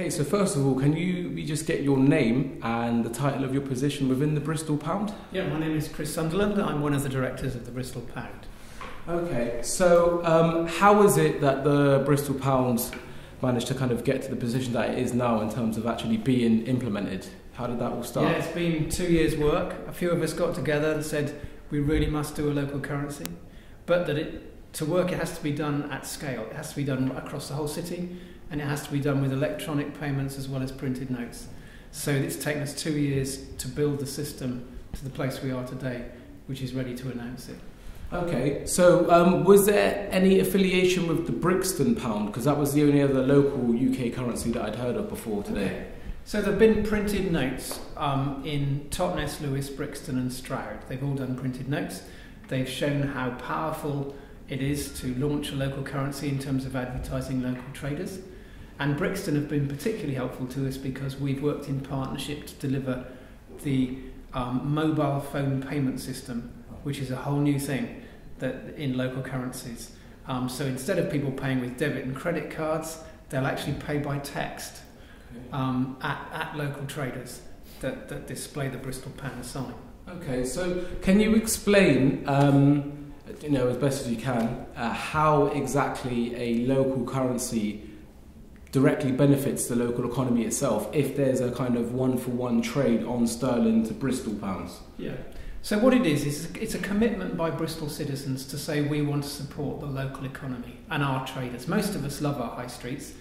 Okay, so first of all, can we just get your name and the title of your position within the Bristol Pound? Yeah, my name is Chris Sunderland. I'm one of the directors of the Bristol Pound. Okay, so how is it that the Bristol Pound managed to kind of get to the position that it is now in terms of actually being implemented? How did that all start? Yeah, it's been 2 years' work. A few of us got together and said we really must do a local currency, but to work it has to be done at scale. It has to be done across the whole city, and it has to be done with electronic payments as well as printed notes. So it's taken us 2 years to build the system to the place we are today, which is ready to announce it. Okay, so was there any affiliation with the Brixton Pound? Because that was the only other local UK currency that I'd heard of before today. Okay. So there have been printed notes in Totnes, Lewis, Brixton and Stroud. They've all done printed notes. They've shown how powerful it is to launch a local currency in terms of advertising local traders. And Brixton have been particularly helpful to us because we've worked in partnership to deliver the mobile phone payment system, which is a whole new thing that in local currencies. So instead of people paying with debit and credit cards, they'll actually pay by text at local traders that display the Bristol Pound sign. Okay, so can you explain, as best as you can, how exactly a local currency directly benefits the local economy itself if there's a kind of one-for-one trade on sterling to Bristol pounds? Yeah. So what it is it's a commitment by Bristol citizens to say we want to support the local economy and our traders. Most of us love our high streets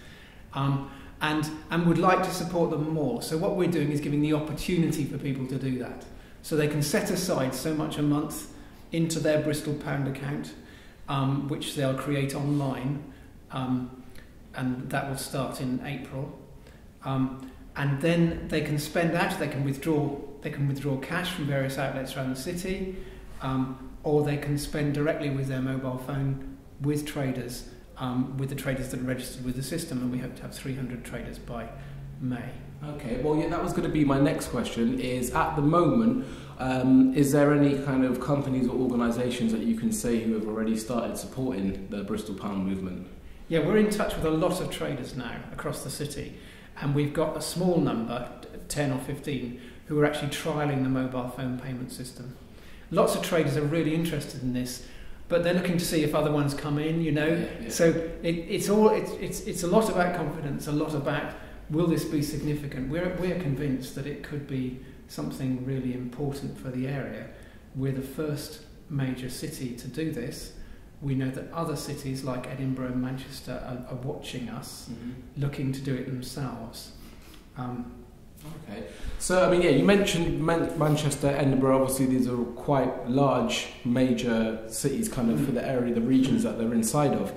and would like to support them more. So what we're doing is giving the opportunity for people to do that. So they can set aside so much a month into their Bristol Pound account, which they'll create online, and that will start in April. And then they can spend out, they can withdraw cash from various outlets around the city, or they can spend directly with their mobile phone with traders, with the traders that are registered with the system, and we hope to have 300 traders by May. Okay, well, yeah, that was going to be my next question, is at the moment, is there any kind of companies or organisations that you can say who have already started supporting the Bristol Pound movement? Yeah, we're in touch with a lot of traders now across the city, and we've got a small number, 10 or 15, who are actually trialling the mobile phone payment system. Lots of traders are really interested in this, but they're looking to see if other ones come in, Yeah. So it's a lot about confidence, a lot about will this be significant. We're convinced that it could be something really important for the area. We're the first major city to do this. We know that other cities like Edinburgh and Manchester are watching us, looking to do it themselves. Okay, so I mean, yeah, you mentioned Manchester, Edinburgh. Obviously, these are quite large, major cities, kind of for the area, the regions that they're inside of.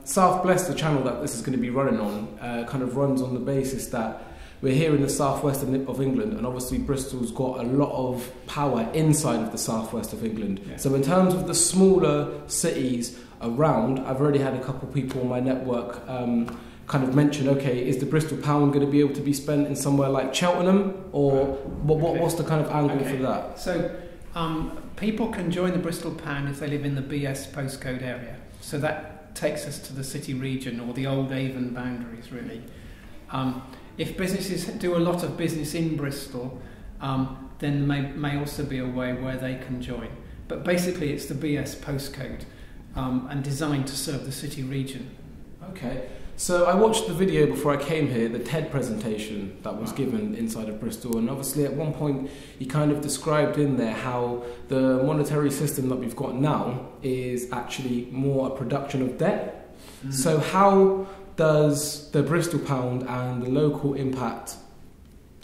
South Bless, the channel that this is going to be running on, kind of runs on the basis that we're here in the southwest of England, and obviously Bristol's got a lot of power inside of the southwest of England. Yeah. So in terms of the smaller cities around, I've already had a couple of people on my network kind of mention, okay, is the Bristol Pound going to be able to be spent in somewhere like Cheltenham, or what's the kind of angle for that? So people can join the Bristol Pound if they live in the BS postcode area. So that takes us to the city region or the old Avon boundaries, really. If businesses do a lot of business in Bristol, then may also be a way where they can join. But basically it's the BS postcode and designed to serve the city region. Okay, so I watched the video before I came here, the TED presentation that was given inside of Bristol, and obviously at one point you kind of described in there how the monetary system that we've got now is actually more a production of debt. So how does the Bristol Pound and the local impact,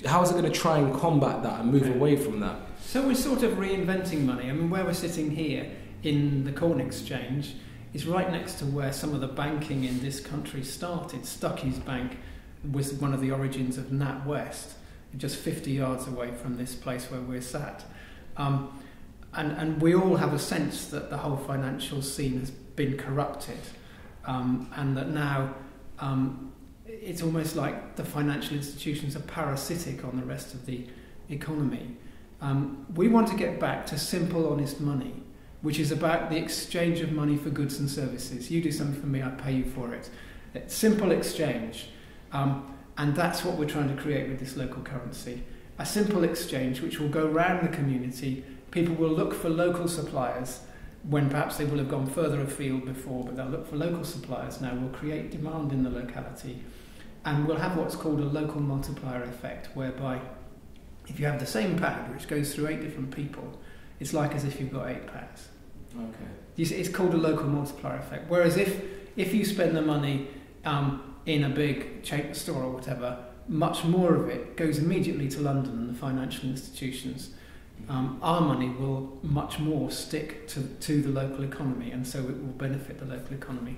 how is it going to try and combat that and move away from that? So we're sort of reinventing money. I mean, where we're sitting here in the Corn Exchange is right next to where some of the banking in this country started. Stuckey's Bank was one of the origins of NatWest, just 50 yards away from this place where we're sat. And we all have a sense that the whole financial scene has been corrupted, and that now it's almost like the financial institutions are parasitic on the rest of the economy. We want to get back to simple, honest money, which is about the exchange of money for goods and services. You do something for me, I pay you for it. Simple exchange. And that's what we're trying to create with this local currency. A simple exchange which will go round the community. People will look for local suppliers when perhaps they will have gone further afield before, but they'll look for local suppliers now. We'll create demand in the locality, and we'll have what's called a local multiplier effect, whereby if you have the same pound which goes through 8 different people, it's like as if you've got 8 pounds. Okay. It's called a local multiplier effect. Whereas if you spend the money in a big chain store or whatever, much more of it goes immediately to London and the financial institutions. Our money will much more stick to the local economy, and so it will benefit the local economy.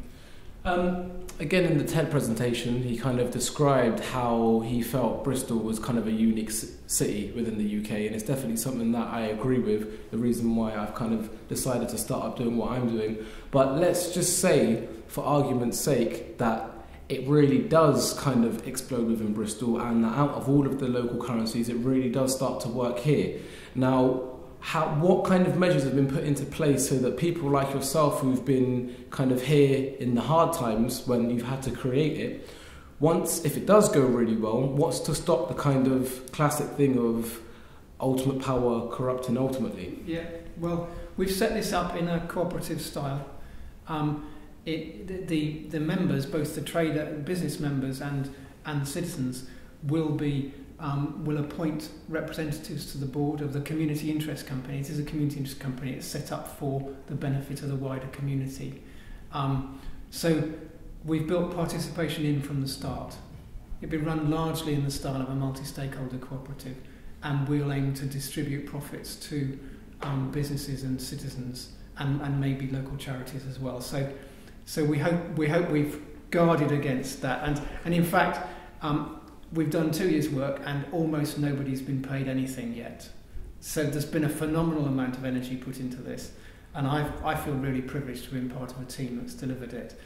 Again, in the TED presentation, he kind of described how he felt Bristol was kind of a unique city within the UK, and it's definitely something that I agree with, the reason why I've kind of decided to start up doing what I'm doing. But let's just say, for argument's sake, that it really does kind of explode within Bristol, and that out of all of the local currencies, it really does start to work here. Now, what kind of measures have been put into place so that people like yourself who've been kind of here in the hard times when you've had to create it, if it does go really well, what's to stop the kind of classic thing of ultimate power corrupting ultimately? Yeah, well, we've set this up in a cooperative style. The members, both the trader, business members and citizens, will appoint representatives to the board of the community interest company. It is a community interest company. It's set up for the benefit of the wider community. So we've built participation in from the start. It'll be run largely in the style of a multi-stakeholder cooperative, and we'll aim to distribute profits to businesses and citizens and maybe local charities as well. So we hope we've guarded against that, and in fact we've done 2 years' work and almost nobody's been paid anything yet. So there's been a phenomenal amount of energy put into this, and I feel really privileged to be part of a team that's delivered it.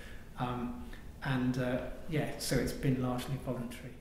So it's been largely voluntary.